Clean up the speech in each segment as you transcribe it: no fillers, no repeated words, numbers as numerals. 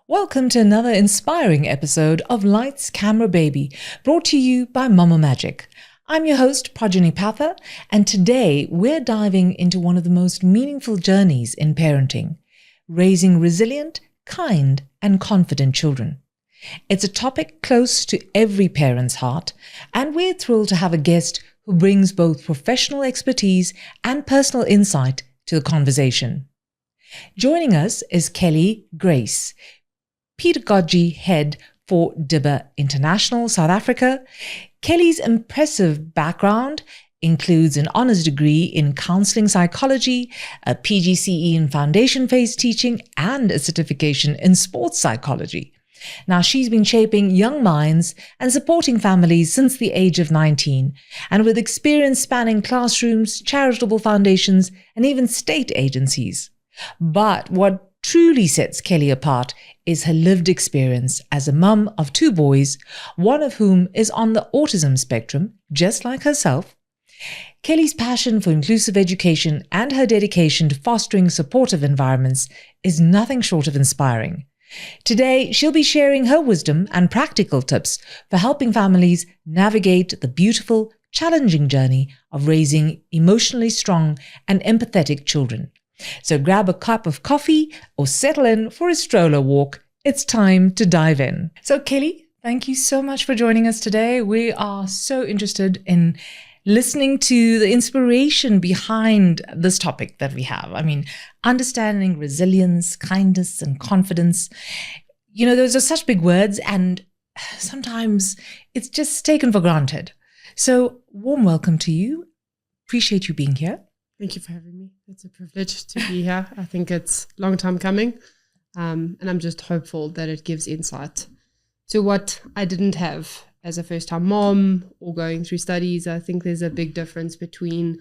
Welcome to another inspiring episode of Lights, Camera, Baby, brought to you by MamaMagic. I'm your host, Projeni Pather, and today we're diving into one of the most meaningful journeys in parenting, raising resilient, kind, and confident children. It's a topic close to every parent's heart, and we're thrilled to have a guest who brings both professional expertise and personal insight to the conversation. Joining us is Kelly Grace, Pedagogy Head for Dibber International South Africa. Kelly's impressive background includes an honours degree in Counselling Psychology, a PGCE in Foundation Phase Teaching, and a certification in Sports Psychology. Now, she's been shaping young minds and supporting families since the age of 19, and with experience spanning classrooms, charitable foundations, and even state agencies. But what truly sets Kelly apart is her lived experience as a mum of two boys, one of whom is on the autism spectrum, just like herself. Kelly's passion for inclusive education and her dedication to fostering supportive environments is nothing short of inspiring. Today, she'll be sharing her wisdom and practical tips for helping families navigate the beautiful, challenging journey of raising emotionally strong and empathetic children. So grab a cup of coffee or settle in for a stroller walk. It's time to dive in. So Kelly, thank you so much for joining us today. We are so interested in listening to the inspiration behind this topic that we have. I mean, understanding resilience, kindness, and confidence. You know, those are such big words, and sometimes it's just taken for granted. So warm welcome to you. Appreciate you being here. Thank you for having me. It's a privilege to be here. I think it's a long time coming. And I'm just hopeful that it gives insight to what I didn't have as a first-time mom or going through studies. I think there's a big difference between,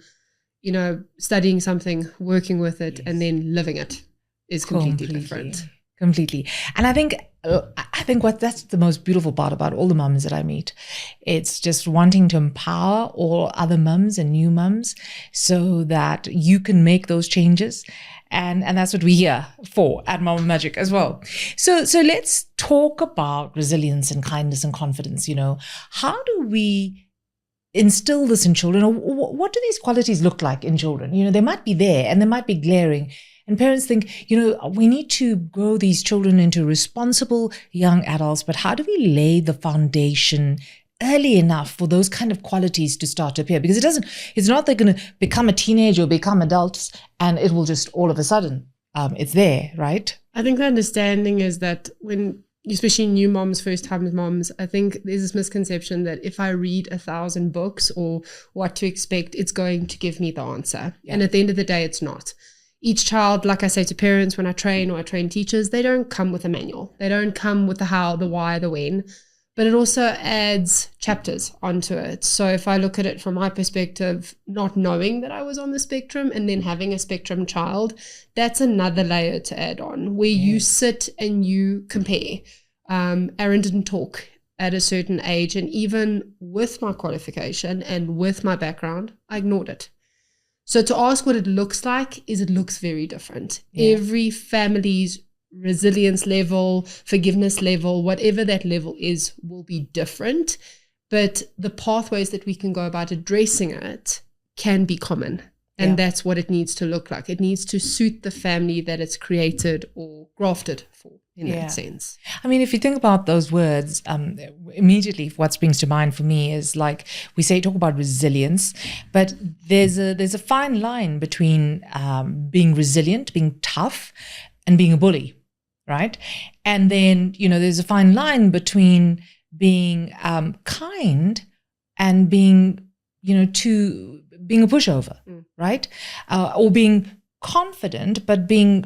studying something, working with it, and then living it is completely different. Completely. And I think that's the most beautiful part about all the mums that I meet. It's just wanting to empower all other mums and new mums so that you can make those changes. And that's what we're here for at MamaMagic as well. So let's talk about resilience and kindness and confidence. How do we instill this in children? Or what do these qualities look like in children? They might be there and they might be glaring. And parents think, we need to grow these children into responsible young adults, but how do we lay the foundation early enough for those kind of qualities to start to appear? Because it's not they're going to become a teenager or become adults and it will just all of a sudden, it's there, right? I think the understanding is that when, especially new moms, first-time moms, I think there's this misconception that if I read 1,000 books or what to expect, it's going to give me the answer. Yeah. And at the end of the day, it's not. Each child, like I say to parents when I train or I train teachers, they don't come with a manual. They don't come with the how, the why, the when, but it also adds chapters onto it. So if I look at it from my perspective, not knowing that I was on the spectrum and then having a spectrum child, that's another layer to add on where you sit and you compare. Aaron didn't talk at a certain age, and even with my qualification and with my background, I ignored it. So to ask what it looks like is it looks very different. Yeah. Every family's resilience level, forgiveness level, whatever that level is, will be different. But the pathways that we can go about addressing it can be common. And that's what it needs to look like. It needs to suit the family that it's created or grafted for in that sense. I mean, if you think about those words, immediately what springs to mind for me is like we talk about resilience, but there's a fine line between being resilient, being tough, and being a bully, right? And then, there's a fine line between being kind and being, being a pushover, right? Or being confident, but being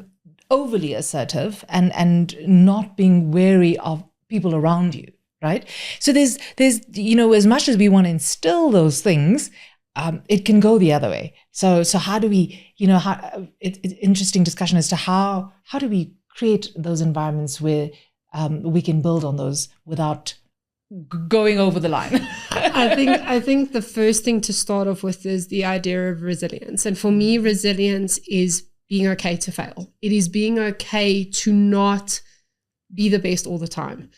overly assertive and not being wary of people around you, right? So there's as much as we want to instill those things, it can go the other way. So how do we, it's interesting discussion as to how do we create those environments where we can build on those without going over the line. I think the first thing to start off with is the idea of resilience. And for me, resilience is being okay to fail. It is being okay to not be the best all the time.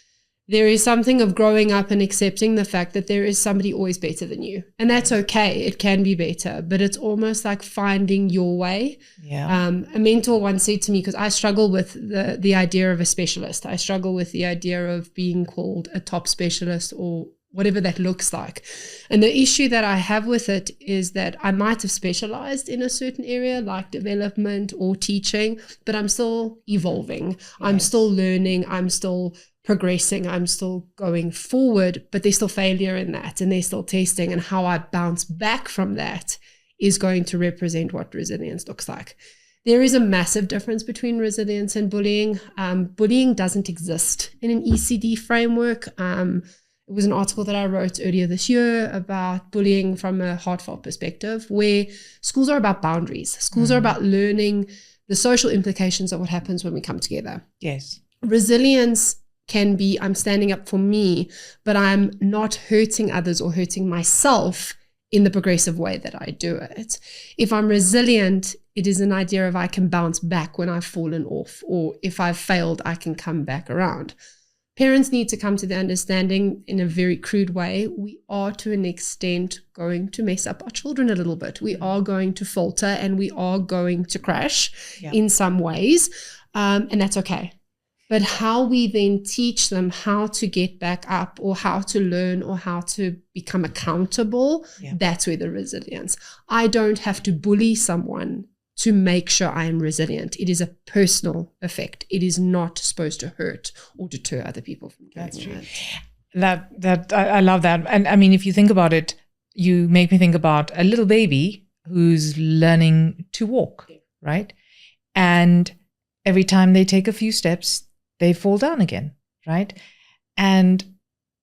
There is something of growing up and accepting the fact that there is somebody always better than you. And that's okay. It can be better, but it's almost like finding your way. Yeah. A mentor once said to me, because I struggle with the idea of a specialist. I struggle with the idea of being called a top specialist or whatever that looks like. And the issue that I have with it is that I might have specialized in a certain area like development or teaching, but I'm still evolving. Yes. I'm still learning. I'm still progressing, I'm still going forward, but there's still failure in that and there's still testing, and how I bounce back from that is going to represent what resilience looks like. There is a massive difference between resilience and bullying. Bullying doesn't exist in an ECD framework. It was an article that I wrote earlier this year about bullying from a heartfelt perspective, where schools are about boundaries. Schools are about learning the social implications of what happens when we come together. Yes. Resilience can be, I'm standing up for me, but I'm not hurting others or hurting myself in the progressive way that I do it. If I'm resilient, it is an idea of I can bounce back when I've fallen off, or if I've failed, I can come back around. Parents need to come to the understanding in a very crude way, we are to an extent going to mess up our children a little bit. We are going to falter and we are going to crash in some ways, and that's okay. But how we then teach them how to get back up or how to learn or how to become accountable, that's where the resilience. I don't have to bully someone to make sure I am resilient. It is a personal effect. It is not supposed to hurt or deter other people from doing That I love that. And I mean, if you think about it, you make me think about a little baby who's learning to walk, right? And every time they take a few steps, they fall down again, right? And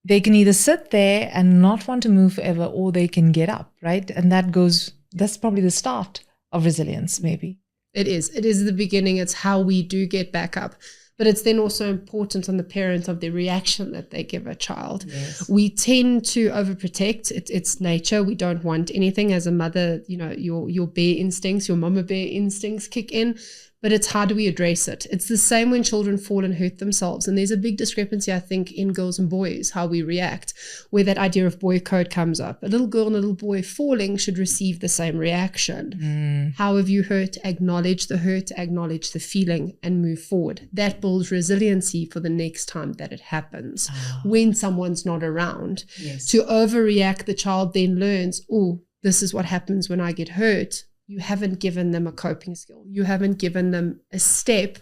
they can either sit there and not want to move forever, or they can get up, right? And that's probably the start of resilience, maybe. It is the beginning. It's how we do get back up. But it's then also important on the parent of the reaction that they give a child. Yes. We tend to overprotect. It's nature. We don't want anything. As a mother, your bear instincts, your mama bear instincts kick in. But it's how do we address it? It's the same when children fall and hurt themselves. And there's a big discrepancy, I think, in girls and boys, how we react, where that idea of boy code comes up. A little girl and a little boy falling should receive the same reaction. How have you hurt? Acknowledge the hurt, acknowledge the feeling, and move forward. That builds resiliency for the next time that it happens. When someone's not around. Yes. To overreact, the child then learns, oh, this is what happens when I get hurt. You haven't given them a coping skill. You haven't given them a step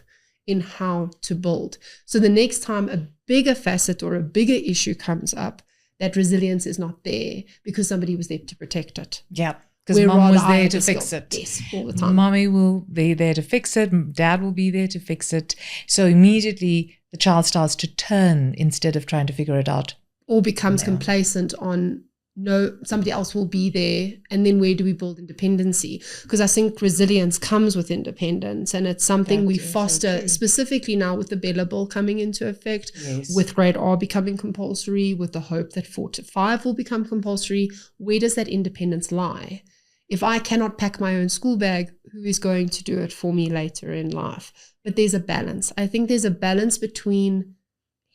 in how to build. So the next time a bigger facet or a bigger issue comes up, that resilience is not there because somebody was there to protect it. Yeah, because mom was there to fix it. Yes, all the time. Mommy will be there to fix it. Dad will be there to fix it. So immediately the child starts to turn instead of trying to figure it out. Or becomes complacent on, no, somebody else will be there. And then where do we build independency? Because I think resilience comes with independence, and it's something we foster specifically now with the Bella Bill coming into effect, with grade R becoming compulsory, with the hope that 4 to 5 will become compulsory. Where does that independence lie? If I cannot pack my own school bag, who is going to do it for me later in life? But there's a balance. I think there's a balance between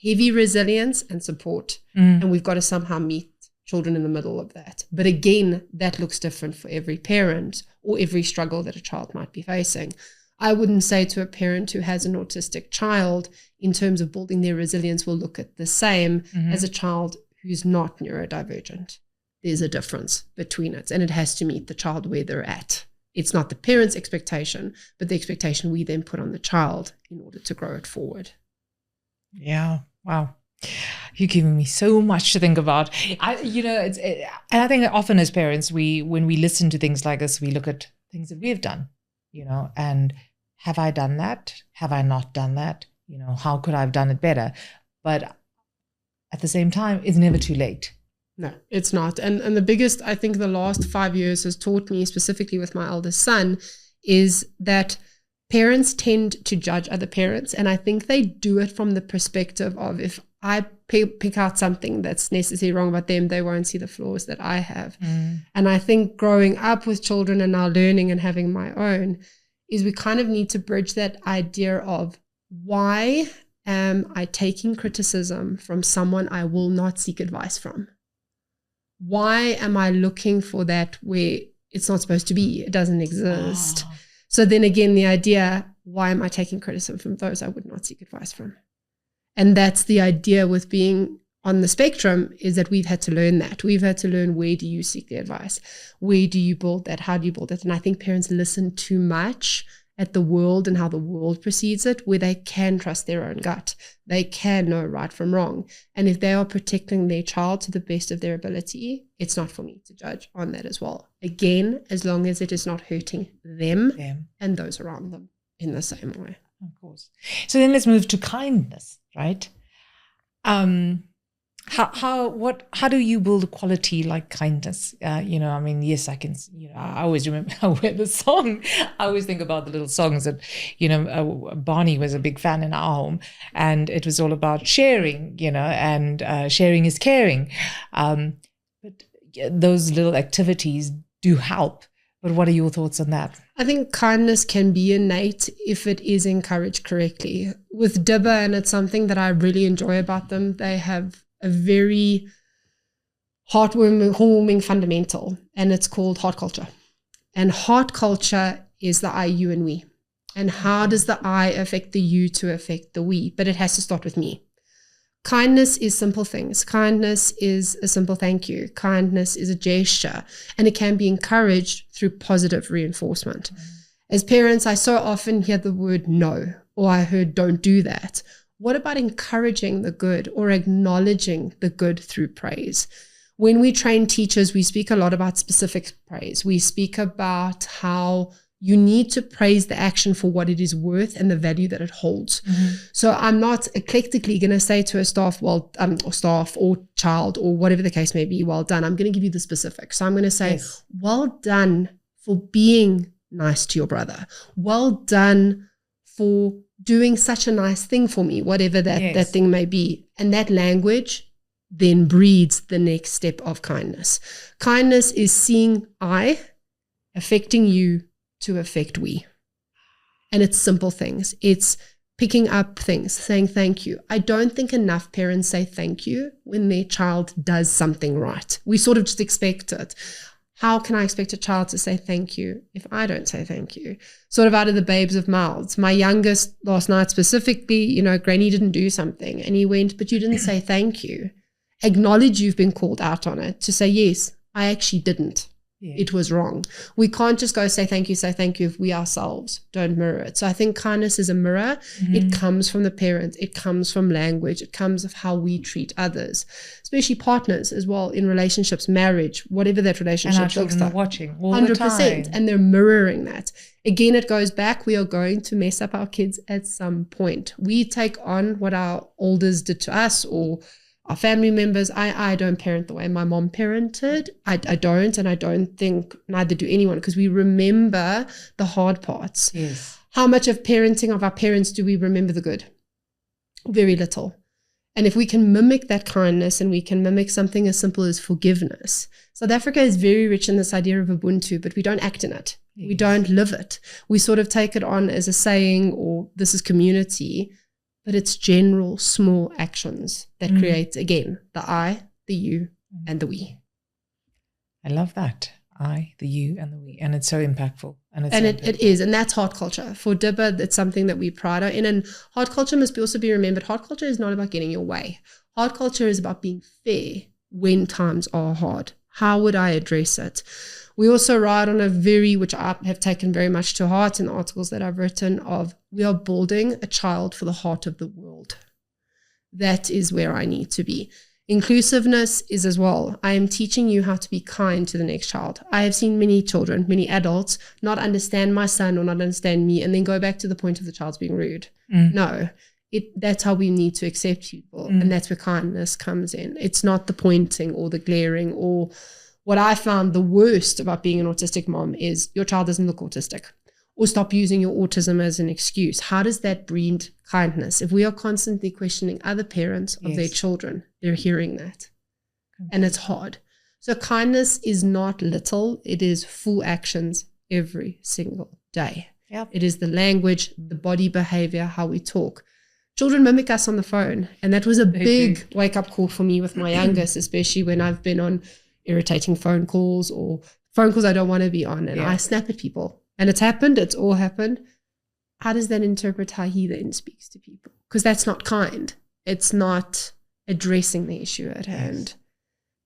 heavy resilience and support, and we've got to somehow meet children in the middle of that. But again, that looks different for every parent or every struggle that a child might be facing. I wouldn't say to a parent who has an autistic child, in terms of building their resilience, will look at the same as a child who's not neurodivergent. There's a difference between it, and it has to meet the child where they're at. It's not the parent's expectation, but the expectation we then put on the child in order to grow it forward. Yeah. Wow. You're giving me so much to think about. And I think often as parents, when we listen to things like this, we look at things that we've done, and have I done that? Have I not done that? How could I have done it better? But at the same time, it's never too late. No, it's not. And the biggest, I think the last 5 years has taught me, specifically with my eldest son, is that parents tend to judge other parents. And I think they do it from the perspective of, if I pick out something that's necessarily wrong about them, they won't see the flaws that I have. And I think growing up with children and now learning and having my own, is we kind of need to bridge that idea of why am I taking criticism from someone I will not seek advice from? Why am I looking for that where it's not supposed to be? It doesn't exist. So then again, the idea, why am I taking criticism from those I would not seek advice from? And that's the idea with being on the spectrum, is that we've had to learn that. We've had to learn, where do you seek the advice? Where do you build that? How do you build it? And I think parents listen too much at the world and how the world precedes it, where they can trust their own gut. They can know right from wrong. And if they are protecting their child to the best of their ability, it's not for me to judge on that as well. Again, as long as it is not hurting them and those around them in the same way. Of course. So then let's move to kindness, right? How do you build a quality like kindness? Yes, I can, I always remember when the song, I always think about the little songs that, Barney was a big fan in our home, and it was all about sharing, and sharing is caring. But those little activities do help. But what are your thoughts on that? I think kindness can be innate if it is encouraged correctly. With Dibber, and it's something that I really enjoy about them, they have a very heartwarming fundamental, and it's called heart culture. And heart culture is the I, you, and we. And how does the I affect the you to affect the we? But it has to start with me. Kindness is simple things. Kindness is a simple thank you. Kindness is a gesture, and it can be encouraged through positive reinforcement. As parents, I so often hear the word no, or I heard don't do that. What about encouraging the good or acknowledging the good through praise? When we train teachers, we speak a lot about specific praise. We speak about how you need to praise the action for what it is worth and the value that it holds. So I'm not eclectically going to say to a staff, or staff or child or whatever the case may be, well done. I'm going to give you the specifics. So I'm going to say, well done for being nice to your brother. Well done for doing such a nice thing for me, whatever that thing may be. And that language then breeds the next step of kindness. Kindness is seeing I affecting you to affect we. And it's simple things. It's picking up things, saying thank you. I don't think enough parents say thank you when their child does something right. We sort of just expect it. How can I expect a child to say thank you if I don't say thank you? Sort of out of the babes of mouths. My youngest last night specifically, Granny didn't do something, and he went, but you didn't say thank you. Acknowledge you've been called out on it, to say, yes, I actually didn't. It was wrong. We can't just go say thank you if we ourselves don't mirror it. So I think kindness is a mirror. It comes from the parent. It comes from language. It comes of how we treat others, especially partners as well, in relationships, marriage, whatever that relationship looks like. And our children are watching all the time. 100%. And they're mirroring that. Again, it goes back. We are going to mess up our kids at some point. We take on what our elders did to us, or our family members. I don't parent the way my mom parented. I don't, and I don't think neither do anyone, because we remember the hard parts. Yes. How much of parenting of our parents do we remember the good? Very little. And if we can mimic that kindness, and we can mimic something as simple as forgiveness. South Africa is very rich in this idea of Ubuntu, but we don't act in it. Yes. We don't live it. We sort of take it on as a saying, or this is community. But it's general, small actions that create, again, the I, the you, and the we. I love that. I, the you, and the we. And it's so impactful. It is. And that's heart culture. For Dibber, that's something that we pride in. And heart culture must also be remembered. Heart culture is not about getting your way. Heart culture is about being fair when times are hard. How would I address it? We also ride on which I have taken very much to heart in the articles that I've written, of we are building a child for the heart of the world. That is where I need to be. Inclusiveness is as well. I am teaching you how to be kind to the next child. I have seen many children, many adults, not understand my son or not understand me, and then go back to the point of the child's being rude. No, that's how we need to accept people. And that's where kindness comes in. It's not the pointing or the glaring, or what I found the worst about being an autistic mom is your child doesn't look autistic, or stop using your autism as an excuse. How does that breed kindness? If we are constantly questioning other parents of their children, they're hearing that. And it's hard. So kindness is not little. It is full actions every single day. It is the language, the body behavior, how we talk. children mimic us on the phone. And that was a big wake-up call for me with my youngest, especially when I've been on irritating phone calls or phone calls I don't want to be on. And I snap at people. And it's happened. It's all happened. How does that interpret how he then speaks to people? Because that's not kind. It's not addressing the issue at hand.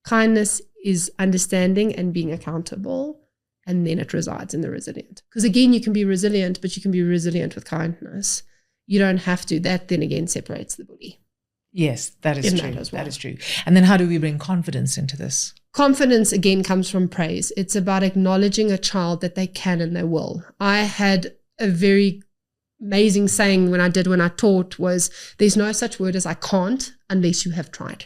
Kindness is understanding and being accountable. And then it resides in the resilient. Because again, you can be resilient, but you can be resilient with kindness. You don't have to. That then again separates the bully. Yes, that is true. That is true. And then how do we bring confidence into this? Confidence again comes from praise. It's about acknowledging a child that they can and they will. I had a very amazing saying when I taught was, there's no such word as I can't unless you have tried.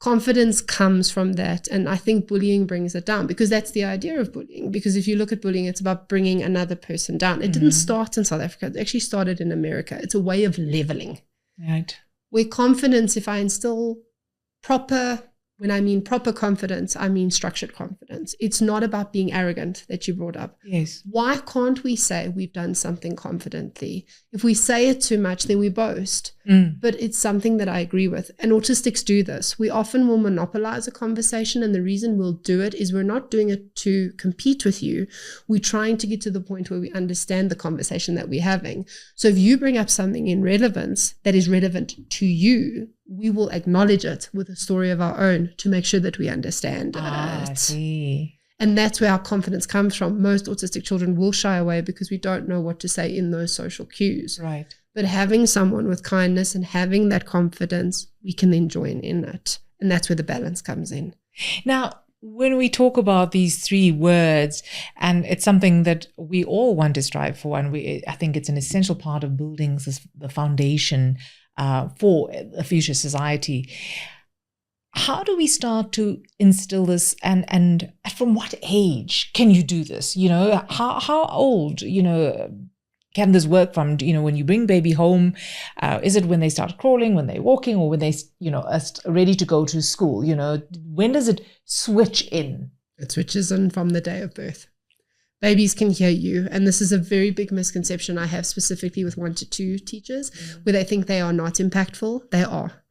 Confidence comes from that. And I think bullying brings it down, because that's the idea of bullying. Because if you look at bullying, it's about bringing another person down. It didn't start in South Africa. It actually started in America. It's a way of leveling. Right. Where confidence, if I instill when I mean proper confidence, I mean structured confidence. It's not about being arrogant that you brought up. Yes. Why can't we say we've done something confidently? If we say it too much, then we boast. But it's something that I agree with. And autistics do this. We often will monopolize a conversation. And the reason we'll do it is we're not doing it to compete with you. We're trying to get to the point where we understand the conversation that we're having. So if you bring up something in relevance that is relevant to you, we will acknowledge it with a story of our own to make sure that we understand it. I see. And that's where our confidence comes from. Most autistic children will shy away because we don't know what to say in those social cues. Right. But having someone with kindness and having that confidence, we can then join in it. And that's where the balance comes in. Now, when we talk about these 3 words, and it's something that we all want to strive for, and I think it's an essential part of building the foundation for a future society. How do we start to instill this, and from what age can you do this? How old, can this work from, when you bring baby home? Is it when they start crawling, when they're walking, or when they, are ready to go to school? When does it switch in? It switches in from the day of birth. Babies can hear you. And this is a very big misconception I have specifically with 1 to 2 teachers, where they think they are not impactful. They are.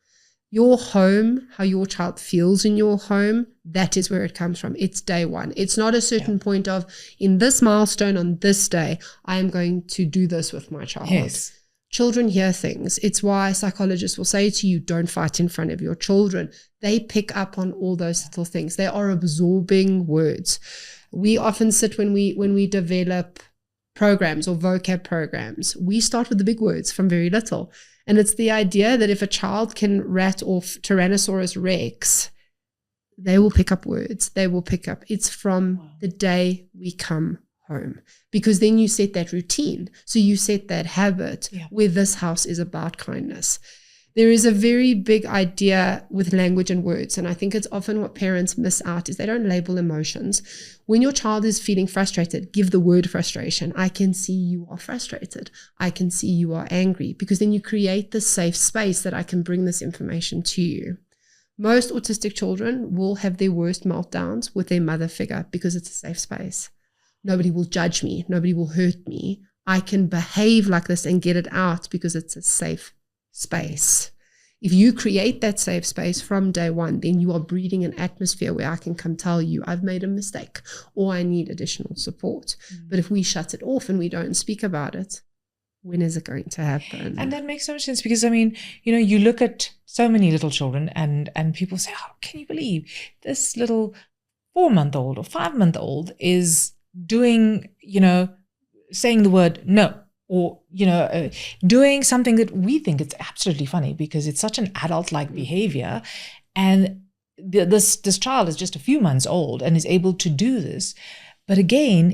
Your home, how your child feels in your home, that is where it comes from. It's day one. It's not a certain point of, in this milestone on this day, I am going to do this with my child. Yes. Children hear things. It's why psychologists will say to you, don't fight in front of your children. They pick up on all those little things. They are absorbing words. We often sit when we develop programs or vocab programs, we start with the big words from very little. And it's the idea that if a child can rat off Tyrannosaurus Rex, they will pick up words. They will pick up. It's from the day we come home, because then you set that routine. So you set that habit where this house is about kindness. There is a very big idea with language and words, and I think it's often what parents miss out is they don't label emotions. When your child is feeling frustrated, give the word frustration. I can see you are frustrated. I can see you are angry, because then you create this safe space that I can bring this information to you. Most autistic children will have their worst meltdowns with their mother figure because it's a safe space. Nobody will judge me. Nobody will hurt me. I can behave like this and get it out because it's a safe space. If you create that safe space from day one, then you are breeding an atmosphere where I can come tell you I've made a mistake or I need additional support. But if we shut it off and we don't speak about it, when is it going to happen? And that makes so much sense, because you look at so many little children and people say, how can you believe this little 4-month-old or 5-month-old is doing, saying the word no, or, doing something that we think it's absolutely funny because it's such an adult-like behavior. And this child is just a few months old and is able to do this. But again,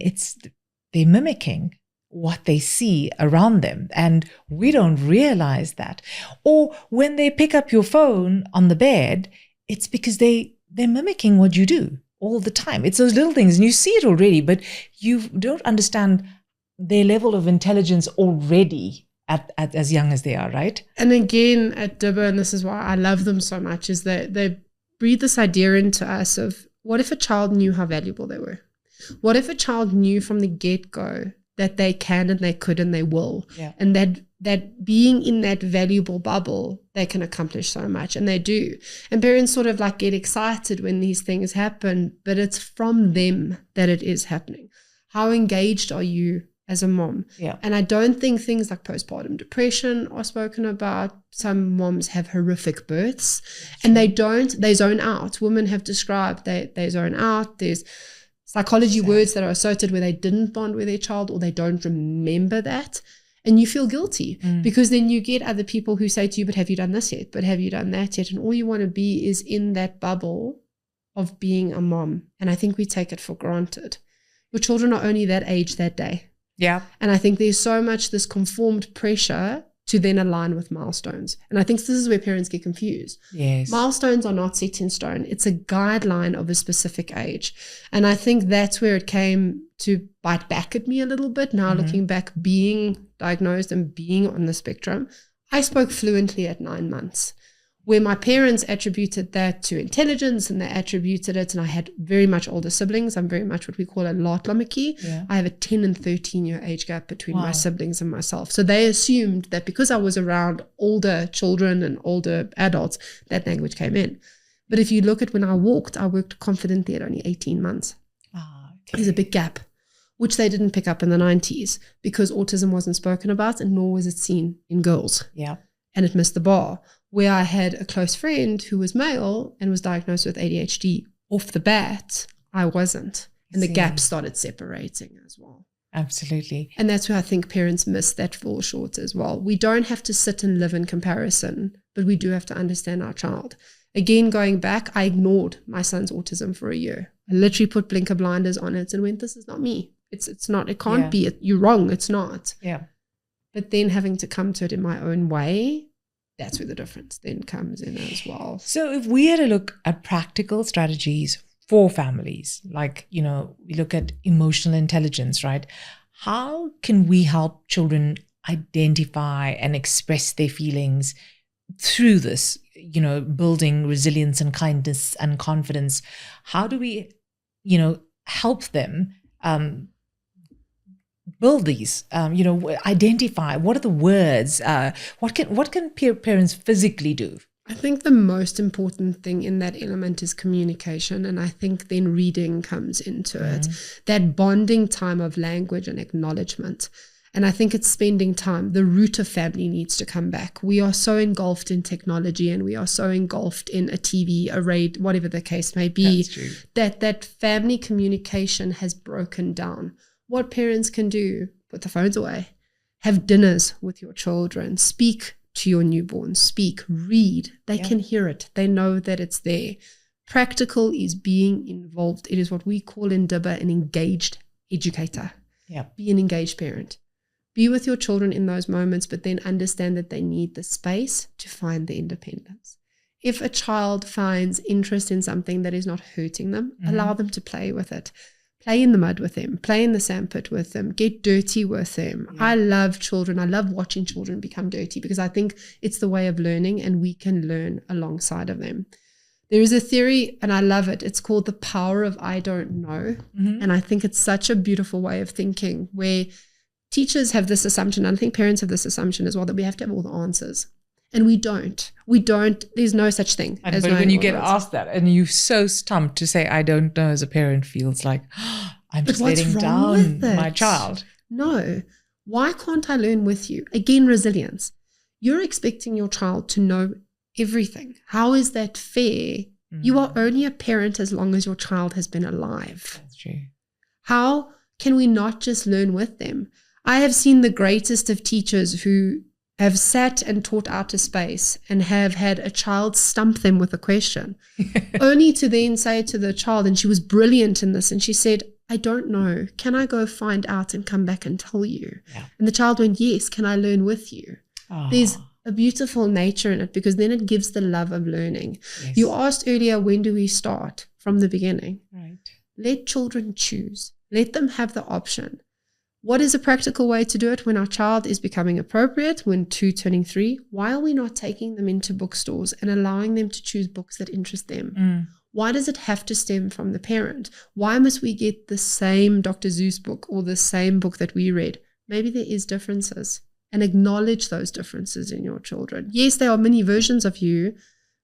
they're mimicking what they see around them, and we don't realize that. Or when they pick up your phone on the bed, it's because they're mimicking what you do all the time. It's those little things, and you see it already, but you don't understand their level of intelligence already at as young as they are, right? And again, at Dibber, and this is why I love them so much, is that they breathe this idea into us of, what if a child knew how valuable they were? What if a child knew from the get-go that they can and they could and they will. Yeah. And that being in that valuable bubble, they can accomplish so much, and they do. And parents sort of like get excited when these things happen, but it's from them that it is happening. How engaged are you as a mom? Yeah. And I don't think things like postpartum depression are spoken about. Some moms have horrific births and they zone out. Women have described they zone out. There's psychology words that are associated where they didn't bond with their child or they don't remember that. And you feel guilty because then you get other people who say to you, but have you done this yet? But have you done that yet? And all you want to be is in that bubble of being a mom. And I think we take it for granted. Your children are only that age that day. Yeah. And I think there's so much this conformed pressure to then align with milestones. And I think this is where parents get confused. Yes. Milestones are not set in stone. It's a guideline of a specific age. And I think that's where it came to bite back at me a little bit. Now looking back, being diagnosed and being on the spectrum, I spoke fluently at 9 months. Where my parents attributed that to intelligence and they attributed it, and I had very much older siblings. I'm very much what we call a laatlammetjie. Yeah. I have a 10 and 13-year age gap between my siblings and myself. So they assumed that because I was around older children and older adults, that language came in. But if you look at when I worked confidently at only 18 months. There's a big gap, which they didn't pick up in the 90s because autism wasn't spoken about and nor was it seen in girls. Yeah. And it missed the bar. Where I had a close friend who was male and was diagnosed with ADHD off the bat, I wasn't. And the gap started separating as well. Absolutely. And that's where I think parents miss that fall short as well. We don't have to sit and live in comparison, but we do have to understand our child. Again, going back, I ignored my son's autism for a year. I literally put blinker blinders on it and went, this is not me. It's not, it can't be. You're wrong. It's not. Yeah. But then having to come to it in my own way, that's where the difference then comes in as well. So if we had a look at practical strategies for families, like, we look at emotional intelligence, right? How can we help children identify and express their feelings through this, building resilience and kindness and confidence? How do we, help them build these, identify what are the words, what can parents physically do? I think the most important thing in that element is communication. And I think then reading comes into it, that bonding time of language and acknowledgement. And I think it's spending time. The root of family needs to come back. We are so engulfed in technology and we are so engulfed in a TV, a radio, whatever the case may be, that family communication has broken down. What parents can do, put the phones away, have dinners with your children, speak to your newborn, speak, read. They can hear it. They know that it's there. Practical is being involved. It is what we call in Dibber an engaged educator. Yeah. Be an engaged parent. Be with your children in those moments, but then understand that they need the space to find the independence. If a child finds interest in something that is not hurting them, allow them to play with it. Play in the mud with them, play in the sandpit with them, get dirty with them. I love children. I love watching children become dirty because I think it's the way of learning and we can learn alongside of them. There is a theory and I love it. It's called the power of I don't know. And I think it's such a beautiful way of thinking where teachers have this assumption, and I think parents have this assumption as well, that we have to have all the answers. And we don't. There's no such thing. But when you get asked that and you're so stumped to say, I don't know, as a parent feels like, I'm just letting down my child. No. Why can't I learn with you? Again, resilience. You're expecting your child to know everything. How is that fair? You are only a parent as long as your child has been alive. That's true. How can we not just learn with them? I have seen the greatest of teachers who have sat and taught outer space and have had a child stump them with a question, only to then say to the child, and she was brilliant in this, and she said, I don't know. Can I go find out and come back and tell you? Yeah. And the child went, yes, can I learn with you? Oh. There's a beautiful nature in it because then it gives the love of learning. Yes. You asked earlier, when do we start? From the beginning. Right. Let children choose. Let them have the option. What is a practical way to do it when our child is becoming appropriate, when 2 turning 3? Why are we not taking them into bookstores and allowing them to choose books that interest them? Why does it have to stem from the parent? Why must we get the same Dr. Seuss book or the same book that we read? Maybe there is differences, and acknowledge those differences in your children. Yes, there are many versions of you,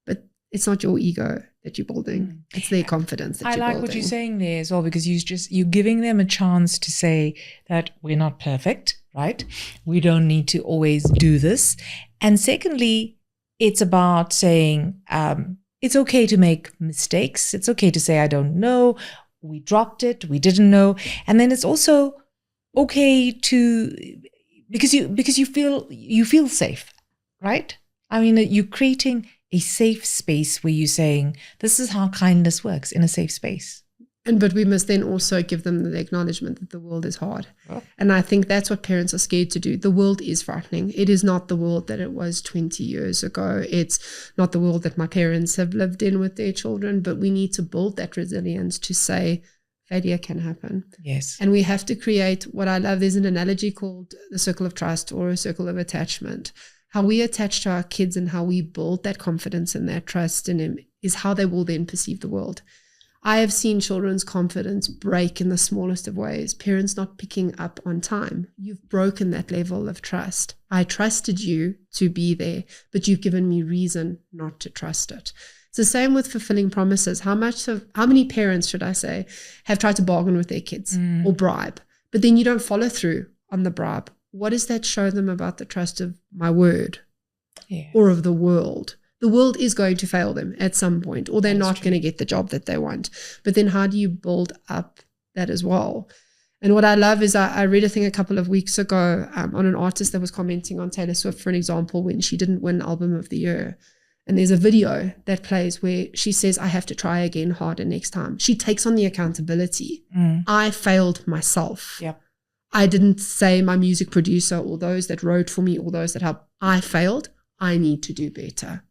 but it's not your ego that you're building. It's their confidence that you're building. I like what you're saying there as well, because you're giving them a chance to say that we're not perfect, right? We don't need to always do this. And secondly, it's about saying it's okay to make mistakes. It's okay to say, I don't know. We dropped it. We didn't know. And then it's also okay to, because you feel safe, right? I mean, you're creating a safe space where you're saying, this is how kindness works in a safe space. But we must then also give them the acknowledgement that the world is hard. Oh. And I think that's what parents are scared to do. The world is frightening. It is not the world that it was 20 years ago. It's not the world that my parents have lived in with their children, but we need to build that resilience to say failure can happen. Yes. And we have to create what I love. There's an analogy called the circle of trust or a circle of attachment. How we attach to our kids and how we build that confidence and that trust in them is how they will then perceive the world. I have seen children's confidence break in the smallest of ways. Parents not picking up on time. You've broken that level of trust. I trusted you to be there, but you've given me reason not to trust it. It's the same with fulfilling promises. How many parents, should I say, have tried to bargain with their kids or bribe, but then you don't follow through on the bribe? What does that show them about the trust of my word or of the world? The world is going to fail them at some point, or they're not going to get the job that they want. But then how do you build up that as well? And what I love is I read a thing a couple of weeks ago on an artist that was commenting on Taylor Swift, for an example, when she didn't win Album of the Year. And there's a video that plays where she says, I have to try again harder next time. She takes on the accountability. I failed myself. Yep. I didn't say my music producer or those that wrote for me or those that helped. I failed. I need to do better.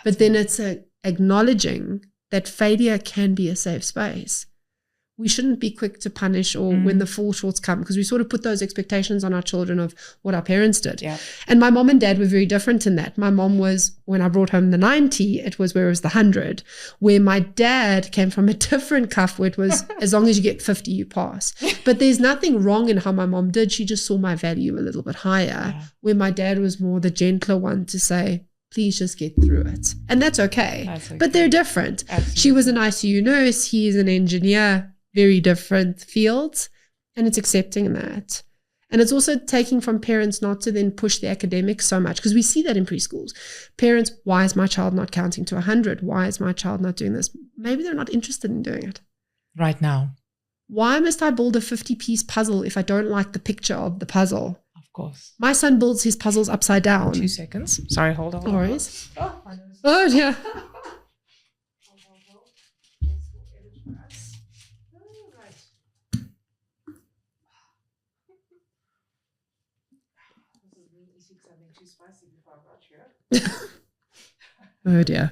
But then it's acknowledging that failure can be a safe space. We shouldn't be quick to punish or when the fall shorts come, because we sort of put those expectations on our children of what our parents did. Yeah. And my mom and dad were very different in that. My mom was, when I brought home the 90, it was where it was the 100. Where my dad came from a different cuff where it was, as long as you get 50, you pass. But there's nothing wrong in how my mom did. She just saw my value a little bit higher. Yeah. Where my dad was more the gentler one to say, please just get through it. And that's okay. But they're different. Absolutely. She was an ICU nurse. He is an engineer, very different fields. And it's accepting that. And it's also taking from parents not to then push the academics so much, because we see that in preschools. Parents, why is my child not counting to 100? Why is my child not doing this? Maybe they're not interested in doing it. Right now. Why must I build a 50-piece puzzle if I don't like the picture of the puzzle? Of course. My son builds his puzzles upside down. 2 seconds. Sorry, hold on. No worries. Oh, yeah. Oh, dear.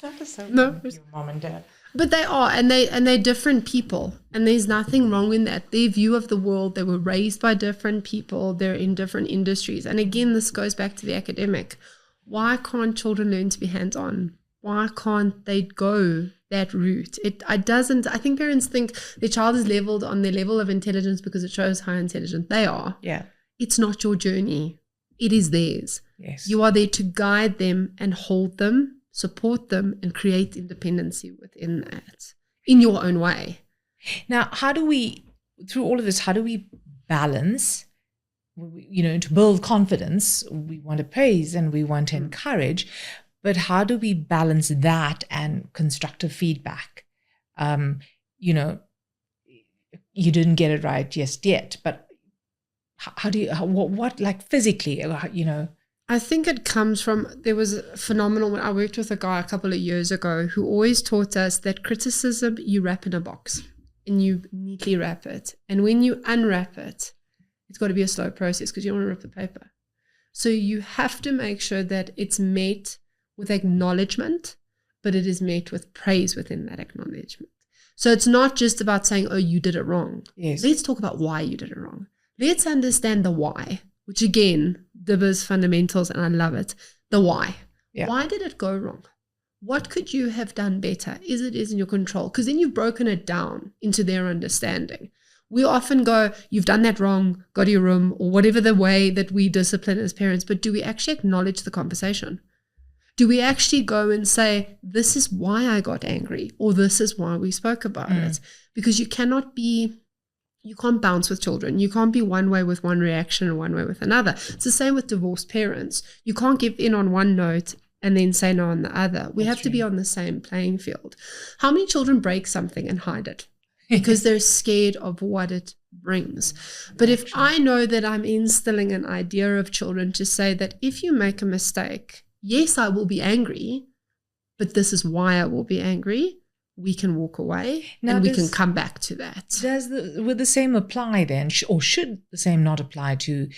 That is so no, your mom and dad. But they are, and they're different people, and there's nothing wrong in that. Their view of the world, they were raised by different people, they're in different industries. And again, this goes back to the academic. Why can't children learn to be hands-on? Why can't they go that route? I think parents think their child is leveled on their level of intelligence because it shows how intelligent they are. Yeah. It's not your journey. It is theirs. Yes. You are there to guide them and hold them, support them, and create independency within that in your own way. Now, through all of this, how do we balance, to build confidence? We want to praise and we want to encourage, but how do we balance that and constructive feedback? You didn't get it right just yet, but what like physically, I think it comes from, there was a phenomenal, when I worked with a guy a couple of years ago who always taught us that criticism, you wrap in a box and you neatly wrap it. And when you unwrap it, it's got to be a slow process because you don't want to rip the paper. So you have to make sure that it's met with acknowledgement, but it is met with praise within that acknowledgement. So it's not just about saying, oh, you did it wrong. Yes. Let's talk about why you did it wrong. Let's understand the why, which again, Dibber's fundamentals, and I love it. The why. Yeah. Why did it go wrong? What could you have done better? Is it in your control? Because then you've broken it down into their understanding. We often go, you've done that wrong, go to your room, or whatever the way that we discipline as parents, but do we actually acknowledge the conversation? Do we actually go and say, this is why I got angry, or this is why we spoke about it? Because you can't bounce with children. You can't be one way with one reaction and one way with another. It's the same with divorced parents. You can't give in on one note and then say no on the other. We have to be on the same playing field. How many children break something and hide it? Because they're scared of what it brings. But if I know that I'm instilling an idea of children to say that if you make a mistake, yes, I will be angry, but this is why I will be angry, we can walk away and we can come back to that. Would the same apply then, or should the same not apply to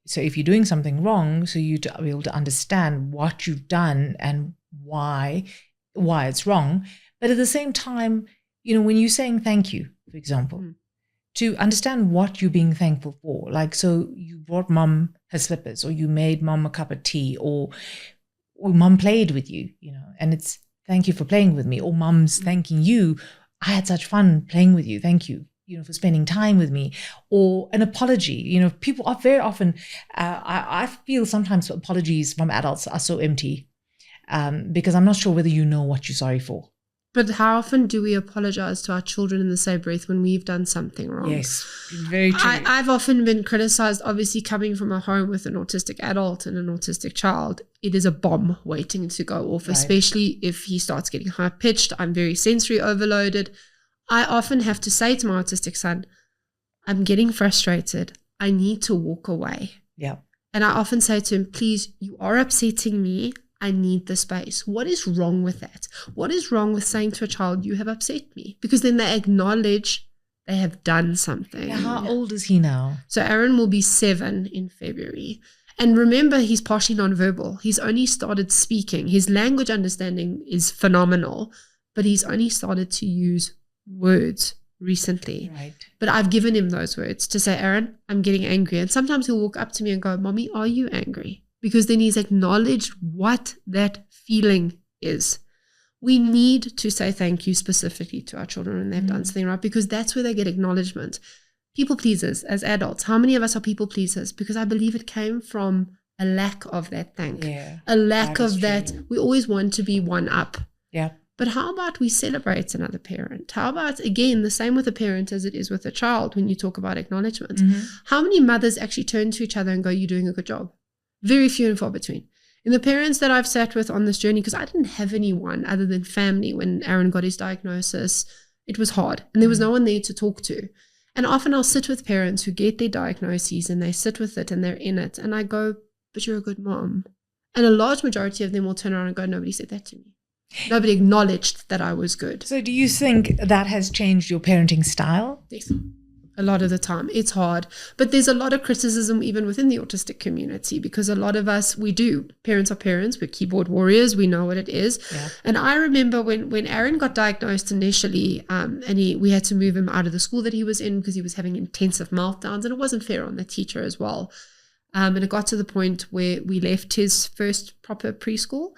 so if you're doing something wrong, so you to be able to understand what you've done and why it's wrong, but at the same time, when you're saying thank you, for example, to understand what you're being thankful for, like, so you brought mom her slippers, or you made mom a cup of tea, or mom played with you, and it's thank you for playing with me, or mom's thanking you, I had such fun playing with you, thank you, for spending time with me, or an apology. People are very often, I feel sometimes apologies from adults are so empty because I'm not sure whether you know what you're sorry for. But how often do we apologize to our children in the same breath when we've done something wrong? Yes, very true. I've often been criticized, obviously coming from a home with an autistic adult and an autistic child. It is a bomb waiting to go off, especially if he starts getting high-pitched. I'm very sensory overloaded. I often have to say to my autistic son, I'm getting frustrated. I need to walk away. Yeah. And I often say to him, please, you are upsetting me. I need the space. What is wrong with that? What is wrong with saying to a child, you have upset me? Because then they acknowledge they have done something. Now, how old is he now? So Aaron will be 7 in February. And remember, he's partially nonverbal. He's only started speaking. His language understanding is phenomenal, but he's only started to use words recently. Right. But I've given him those words to say, Aaron, I'm getting angry. And sometimes he'll walk up to me and go, Mommy, are you angry? Because then he's acknowledged what that feeling is. We need to say thank you specifically to our children when they've done something right, because that's where they get acknowledgement. People pleasers as adults. How many of us are people pleasers? Because I believe it came from a lack of that thank. Yeah, a lack of that. We always want to be one up. Yeah. But how about we celebrate another parent? How about, again, the same with a parent as it is with a child when you talk about acknowledgement? How many mothers actually turn to each other and go, you're doing a good job? Very few and far between. In the parents that I've sat with on this journey, because I didn't have anyone other than family when Aaron got his diagnosis, it was hard. And there was no one there to talk to. And often I'll sit with parents who get their diagnoses and they sit with it and they're in it. And I go, but you're a good mom. And a large majority of them will turn around and go, nobody said that to me. Nobody acknowledged that I was good. So do you think that has changed your parenting style? Yes. A lot of the time. It's hard. But there's a lot of criticism even within the autistic community, because a lot of us, parents are parents, we're keyboard warriors, we know what it is. Yeah. And I remember when Aaron got diagnosed initially, and we had to move him out of the school that he was in because he was having intensive meltdowns, and it wasn't fair on the teacher as well. And it got to the point where we left his first proper preschool.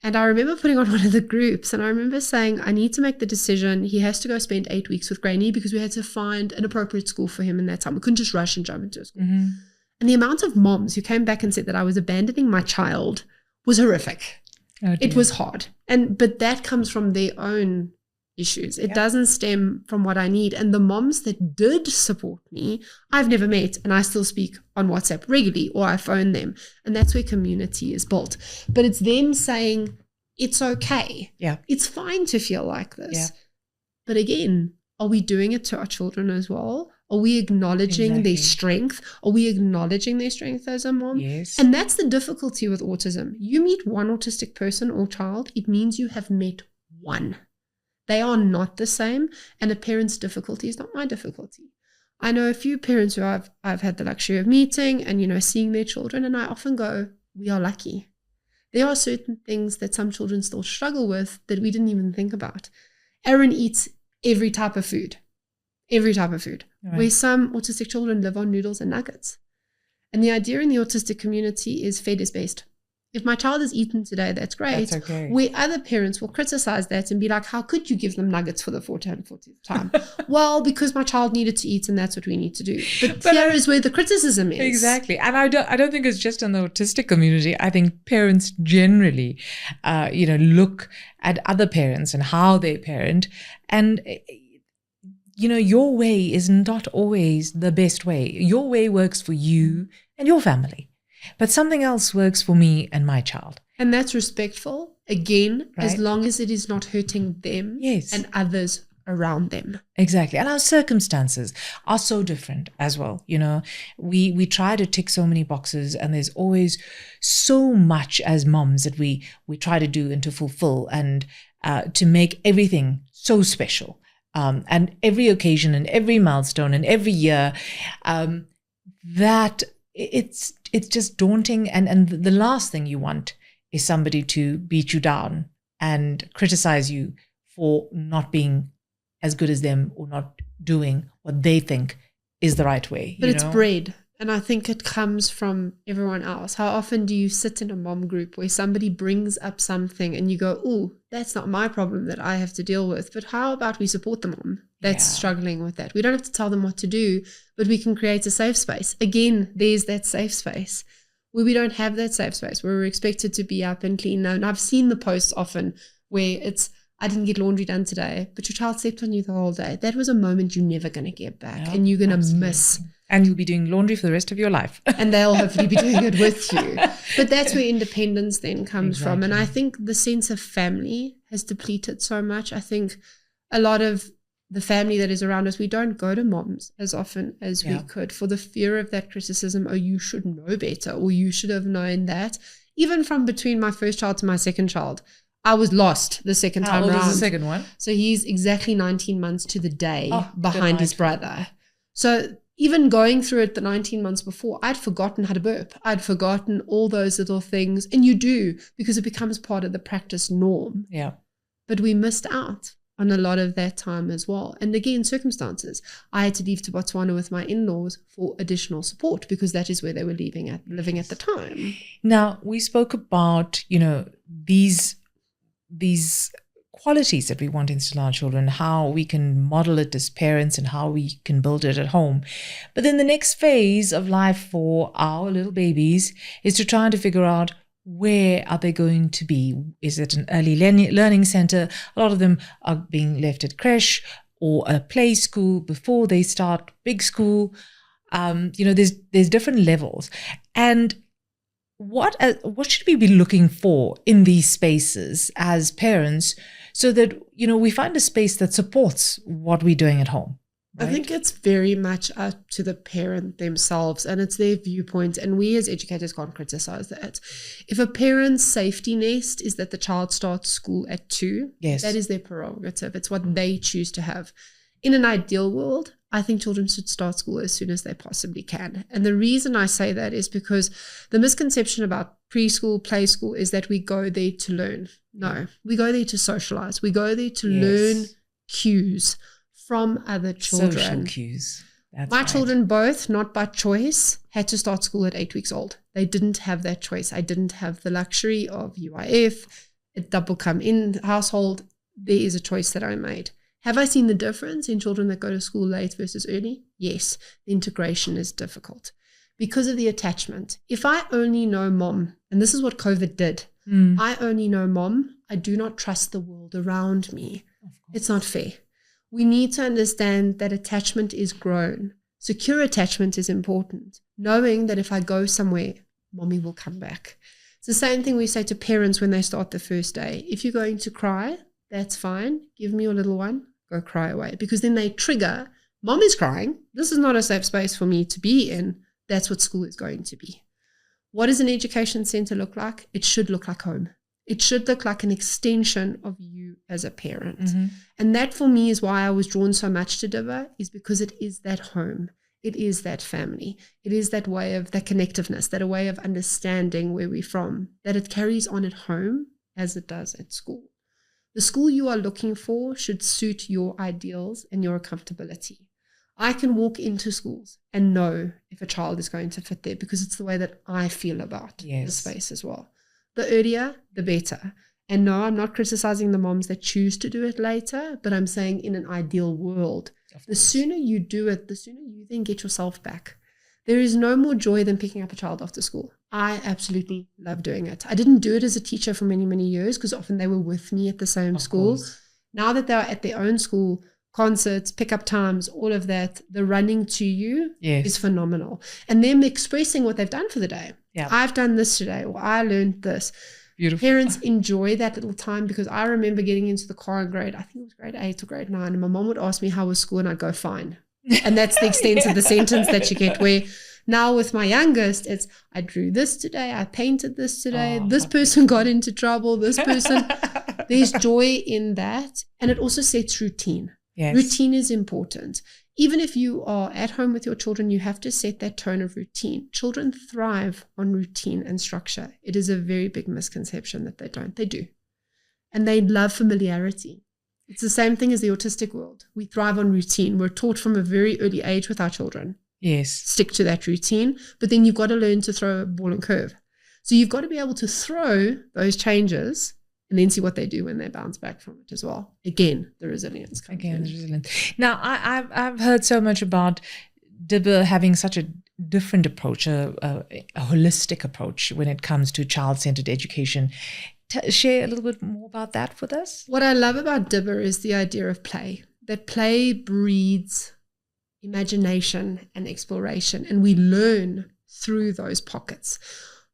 And I remember putting on one of the groups, and I remember saying, I need to make the decision. He has to go spend 8 weeks with Granny because we had to find an appropriate school for him in that time. We couldn't just rush and jump into a school. And the amount of moms who came back and said that I was abandoning my child was horrific. Oh, it was hard. But that comes from their own issues. It doesn't stem from what I need. And the moms that did support me, I've never met, and I still speak on WhatsApp regularly, or I phone them. And that's where community is built. But it's them saying, it's okay. Yeah. It's fine to feel like this. Yeah. But again, are we doing it to our children as well? Are we acknowledging their strength? Are we acknowledging their strength as a mom? Yes. And that's the difficulty with autism. You meet one autistic person or child, it means you have met one. They are not the same, and a parent's difficulty is not my difficulty. I know a few parents who I've had the luxury of meeting and, seeing their children, and I often go, we are lucky. There are certain things that some children still struggle with that we didn't even think about. Aaron eats every type of food. Right. Where some autistic children live on noodles and nuggets. And the idea in the autistic community is fed is best. If my child has eaten today, that's great. That's okay. Where other parents will criticize that and be like, how could you give them nuggets for the 440th time? Well, because my child needed to eat and that's what we need to do. But here is where the criticism is. Exactly. And I don't think it's just in the autistic community. I think parents generally, look at other parents and how they parent. And, your way is not always the best way. Your way works for you and your family. But something else works for me and my child. And that's respectful, again, right, as long as it is not hurting them and others around them. Exactly. And our circumstances are so different as well. We try to tick so many boxes, and there's always so much as moms that we try to do and to fulfill and to make everything so special. And every occasion and every milestone and every year, that it's just daunting, and the last thing you want is somebody to beat you down and criticize you for not being as good as them or not doing what they think is the right way. But it's bred, and I think it comes from everyone else. How often do you sit in a mom group where somebody brings up something and you go, oh, that's not my problem that I have to deal with, but how about we support the mom that's struggling with that? We don't have to tell them what to do, but we can create a safe space. Again, there's that safe space where we don't have that safe space, where we're expected to be up and clean. And I've seen the posts often where it's, I didn't get laundry done today, but your child slept on you the whole day. That was a moment you're never going to get back, and you're going to miss. And you'll be doing laundry for the rest of your life. And they'll hopefully be doing it with you. But that's where independence then comes from. And I think the sense of family has depleted so much. I think a lot of the family that is around us, we don't go to moms as often as we could for the fear of that criticism. Oh, you should know better, or you should have known that. Even from between my first child to my second child, I was lost the second time around. How old is the second one? So he's exactly 19 months to the day behind his brother. So even going through it the 19 months before, I'd forgotten how to burp. I'd forgotten all those little things. And you do, because it becomes part of the practice norm. Yeah. But we missed out on a lot of that time as well. And again, circumstances. I had to leave to Botswana with my in-laws for additional support, because that is where they were living at the time. Now, we spoke about, these qualities that we want to instill in our children, how we can model it as parents and how we can build it at home. But then the next phase of life for our little babies is to try to figure out, where are they going to be? Is it an early learning center? A lot of them are being left at creche or a play school before they start big school. There's different levels. And what should we be looking for in these spaces as parents, so that we find a space that supports what we're doing at home? Right? I think it's very much up to the parent themselves, and it's their viewpoint, and we as educators can't criticize that. If a parent's safety nest is that the child starts school at 2, that is their prerogative. It's what they choose to have. In an ideal world, I think children should start school as soon as they possibly can. And the reason I say that is because the misconception about preschool, play school is that we go there to learn. No, we go there to socialize. We go there to learn cues from other children. Social cues. My children both, not by choice, had to start school at 8 weeks old. They didn't have that choice. I didn't have the luxury of UIF, a double come in household. There is a choice that I made. Have I seen the difference in children that go to school late versus early? Yes. The integration is difficult because of the attachment. If I only know mom, and this is what COVID did, I only know mom, I do not trust the world around me. It's not fair. We need to understand that attachment is grown. Secure attachment is important. Knowing that if I go somewhere, mommy will come back. It's the same thing we say to parents when they start the first day. If you're going to cry, that's fine. Give me your little one. Go cry away, because then they trigger, mom is crying. This is not a safe space for me to be in. That's what school is going to be. What does an education center look like? It should look like home. It should look like an extension of you as a parent. Mm-hmm. And that for me is why I was drawn so much to Dibber, is because it is that home. It is that family. It is that way of that connectiveness, that a way of understanding where we're from, that it carries on at home as it does at school. The school you are looking for should suit your ideals and your comfortability. I can walk into schools and know if a child is going to fit there because it's the way that I feel about the space as well. The earlier, the better. And no, I'm not criticizing the moms that choose to do it later, but I'm saying in an ideal world, the sooner you do it, the sooner you then get yourself back. There is no more joy than picking up a child after school. I absolutely love doing it. I didn't do it as a teacher for many, many years because often they were with me at the same school. Now that they're at their own school, concerts, pickup times, all of that, the running to you is phenomenal. And them expressing what they've done for the day. Yeah. I've done this today, or I learned this. Beautiful. Parents enjoy that little time because I remember getting into the car in grade 8 or grade 9, and my mom would ask me how was school and I'd go fine. And that's the extent of the sentence that you get, where now with my youngest, it's I drew this today, I painted this today, this person got into trouble, this person. There's joy in that. And it also sets routine. Yes. Routine is important. Even if you are at home with your children, you have to set that tone of routine. Children thrive on routine and structure. It is a very big misconception that they don't. They do. And they love familiarity. It's the same thing as the autistic world. We thrive on routine. We're taught from a very early age with our children. Yes. Stick to that routine. But then you've got to learn to throw a ball and curve. So you've got to be able to throw those changes and then see what they do when they bounce back from it as well. Again, the resilience comes in. Now, I've heard so much about Dibber having such a different approach, a holistic approach when it comes to child-centered education. Share a little bit more about that with us. What I love about Dibber is the idea of play. That play breeds imagination and exploration, and we learn through those pockets.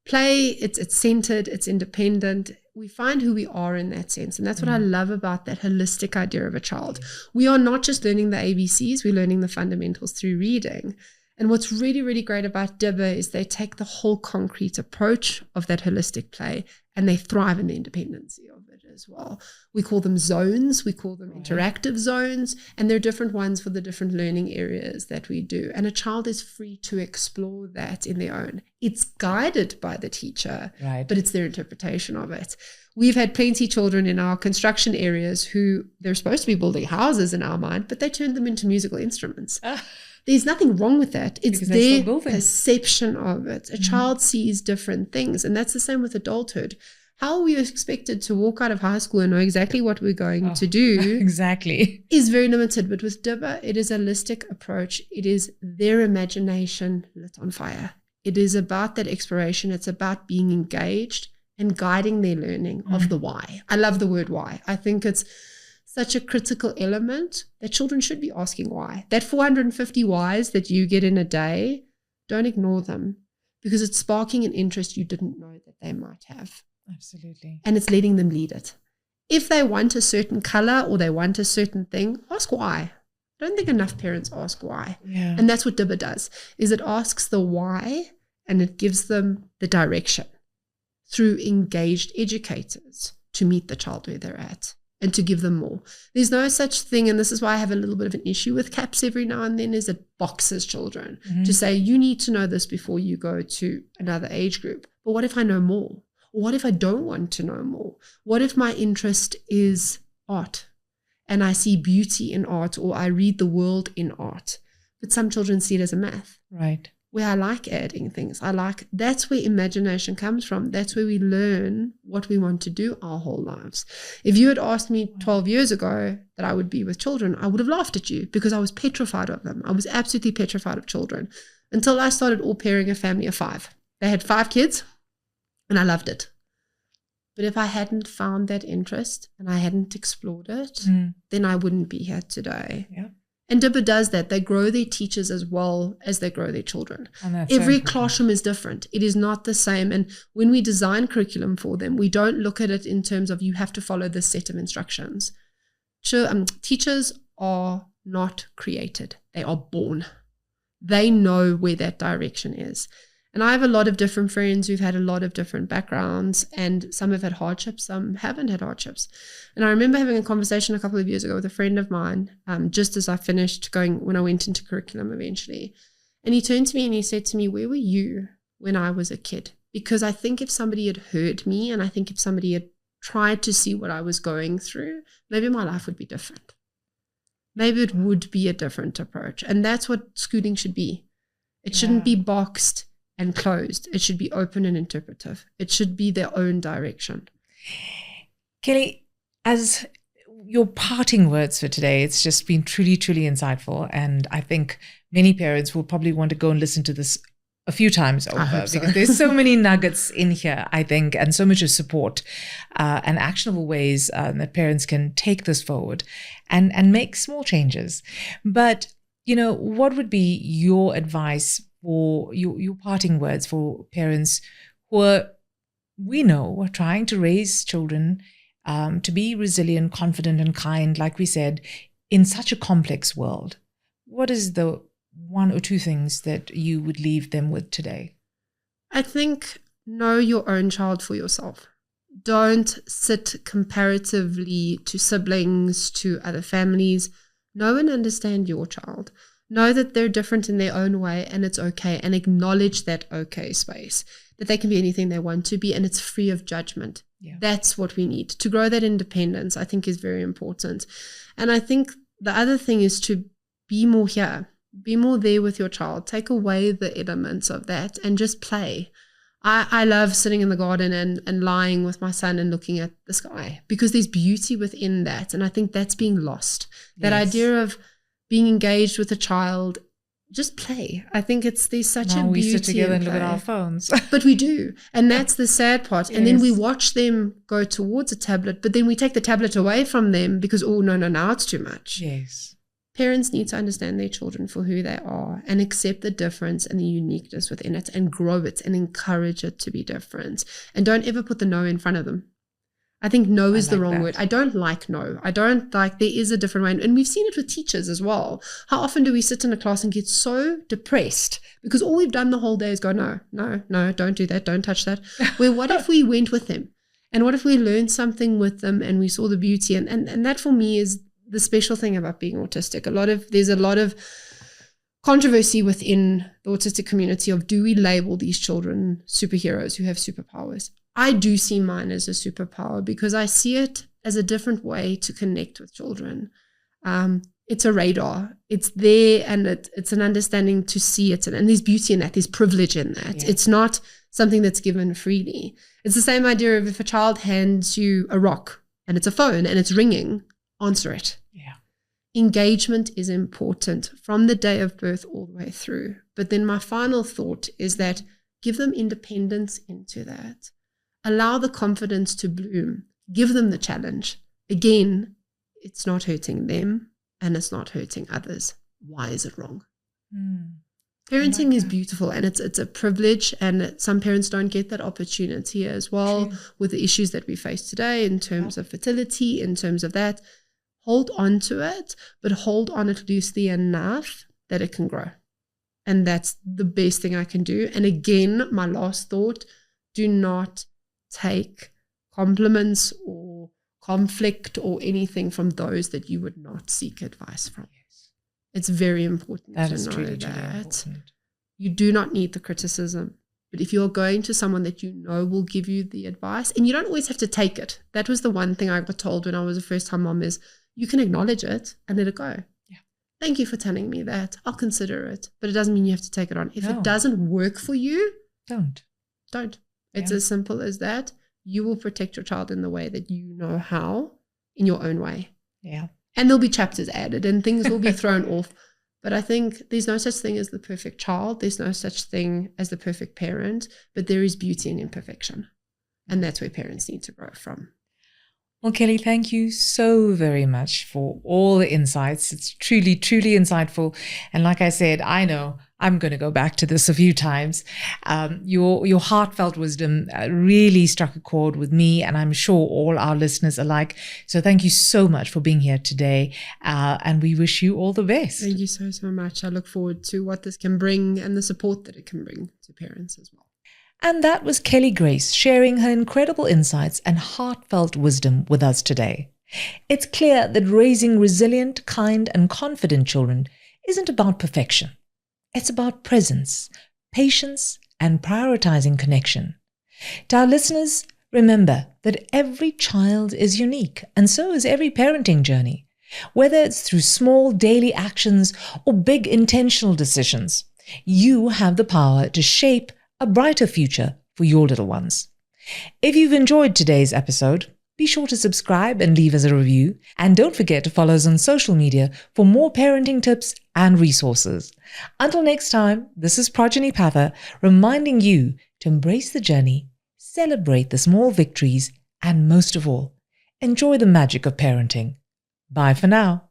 Play, it's centered, it's independent. We find who we are in that sense. And that's what I love about that holistic idea of a child. We are not just learning the ABCs, we're learning the fundamentals through reading. And what's really, really great about Dibber is they take the whole concrete approach of that holistic play and they thrive in the independency of it as well. We call them zones, we call them interactive zones, and there are different ones for the different learning areas that we do. And a child is free to explore that in their own. It's guided by the teacher, but it's their interpretation of it. We've had plenty of children in our construction areas who they're supposed to be building houses in our mind, but they turned them into musical instruments. There's nothing wrong with that. It's their perception of it. A child sees different things, and that's the same with adulthood. How are we expected to walk out of high school and know exactly what we're going to do? Exactly. Is very limited. But with Dibber, it is a holistic approach. It is their imagination lit on fire. It is about that exploration. It's about being engaged and guiding their learning of the why. I love the word why. I think it's such a critical element that children should be asking why. That 450 whys that you get in a day, don't ignore them because it's sparking an interest you didn't know that they might have. Absolutely. And it's letting them lead it. If they want a certain color or they want a certain thing, ask why. I don't think enough parents ask why. Yeah. And that's what Dibber does, is it asks the why and it gives them the direction through engaged educators to meet the child where they're at. And to give them more. There's no such thing, and this is why I have a little bit of an issue with CAPS every now and then, is it boxes children to say, you need to know this before you go to another age group. But what if I know more? Or what if I don't want to know more? What if my interest is art and I see beauty in art or I read the world in art? But some children see it as a math. Right. Where I like adding things. That's where imagination comes from. That's where we learn what we want to do our whole lives. If you had asked me 12 years ago that I would be with children, I would have laughed at you because I was petrified of them. I was absolutely petrified of children until I started all pairing a family of 5. They had 5 kids and I loved it. But if I hadn't found that interest and I hadn't explored it, then I wouldn't be here today. Yeah. And Dibber does that. They grow their teachers as well as they grow their children. Every classroom is different. It is not the same. And when we design curriculum for them, we don't look at it in terms of you have to follow this set of instructions. Teachers are not created. They are born. They know where that direction is. And I have a lot of different friends who've had a lot of different backgrounds, and some have had hardships, some haven't had hardships. And I remember having a conversation a couple of years ago with a friend of mine, just as I finished going, when I went into curriculum eventually. And he turned to me and he said to me, where were you when I was a kid? Because I think if somebody had heard me and I think if somebody had tried to see what I was going through, maybe my life would be different. Maybe it would be a different approach. And that's what schooling should be. It shouldn't be boxed and closed. It should be open and interpretive. It should be their own direction. Kelly, as your parting words for today, it's just been truly, truly insightful. And I think many parents will probably want to go and listen to this a few times over because there's so many nuggets in here, I think, and so much of support and actionable ways that parents can take this forward and make small changes. But, what would be your advice for your parting words for parents who are trying to raise children to be resilient, confident, and kind, like we said, in such a complex world? What is the one or two things that you would leave them with today? I think know your own child for yourself. Don't sit comparatively to siblings, to other families. Know and understand your child. Know that they're different in their own way and it's okay, and acknowledge that okay space, that they can be anything they want to be and it's free of judgment. Yeah. That's what we need. To grow that independence, I think, is very important. And I think the other thing is to be more here. Be more there with your child. Take away the elements of that and just play. I love sitting in the garden and lying with my son and looking at the sky because there's beauty within that. And I think that's being lost. That idea of being engaged with a child, just play. I think there's such a beauty. We sit together and look at our phones. But we do. And that's the sad part. Yes. And then we watch them go towards a tablet, but then we take the tablet away from them because, no, now it's too much. Yes. Parents need to understand their children for who they are and accept the difference and the uniqueness within it and grow it and encourage it to be different. And don't ever put the no in front of them. I think no is the wrong word. I don't like no. I don't like, there is a different way. And we've seen it with teachers as well. How often do we sit in a class and get so depressed because all we've done the whole day is go, no, don't do that. Don't touch that. Where what if we went with them? And what if we learned something with them and we saw the beauty? And that for me is the special thing about being autistic. There's a lot of controversy within the autistic community of, do we label these children superheroes who have superpowers? I do see mine as a superpower because I see it as a different way to connect with children. It's a radar. It's there, and it's an understanding to see it. And there's beauty in that. There's privilege in that. Yeah. It's not something that's given freely. It's the same idea of if a child hands you a rock and it's a phone and it's ringing, answer it. Yeah. Engagement is important from the day of birth all the way through. But then my final thought is that give them independence into that. Allow the confidence to bloom. Give them the challenge. Again, it's not hurting them and it's not hurting others. Why is it wrong? Parenting is beautiful and it's a privilege, and some parents don't get that opportunity as well. True. With the issues that we face today in terms of fertility, in terms of that. Hold on to it, but hold on it loosely enough that it can grow. And that's the best thing I can do. And again, my last thought, do not take compliments or conflict or anything from those that you would not seek advice from. Yes. It's very important to know truly, that you do not need the criticism. But if you're going to someone that you know will give you the advice, and you don't always have to take it. That was the one thing I got told when I was a first-time mom is you can acknowledge it and let it go. Yeah. Thank you for telling me that. I'll consider it. But it doesn't mean you have to take it on. If it doesn't work for you, don't. It's as simple as that. You will protect your child in the way that you know how, in your own way. Yeah. And there'll be chapters added and things will be thrown off. But I think there's no such thing as the perfect child. There's no such thing as the perfect parent. But there is beauty in imperfection. And that's where parents need to grow from. Well, Kelly, thank you so very much for all the insights. It's truly, truly insightful. And like I said, I know I'm going to go back to this a few times. Your heartfelt wisdom really struck a chord with me, and I'm sure all our listeners alike. So thank you so much for being here today, and we wish you all the best. Thank you so, so much. I look forward to what this can bring and the support that it can bring to parents as well. And that was Kelly Grace sharing her incredible insights and heartfelt wisdom with us today. It's clear that raising resilient, kind, and confident children isn't about perfection. It's about presence, patience, and prioritizing connection. To our listeners, Remember that every child is unique, and so is every parenting journey. Whether it's through small daily actions or big intentional decisions, you have the power to shape a brighter future for your little ones. If you've enjoyed today's episode, be sure to subscribe and leave us a review. And don't forget to follow us on social media for more parenting tips and resources. Until next time, this is Projeni Pather reminding you to embrace the journey, celebrate the small victories, and most of all, enjoy the magic of parenting. Bye for now.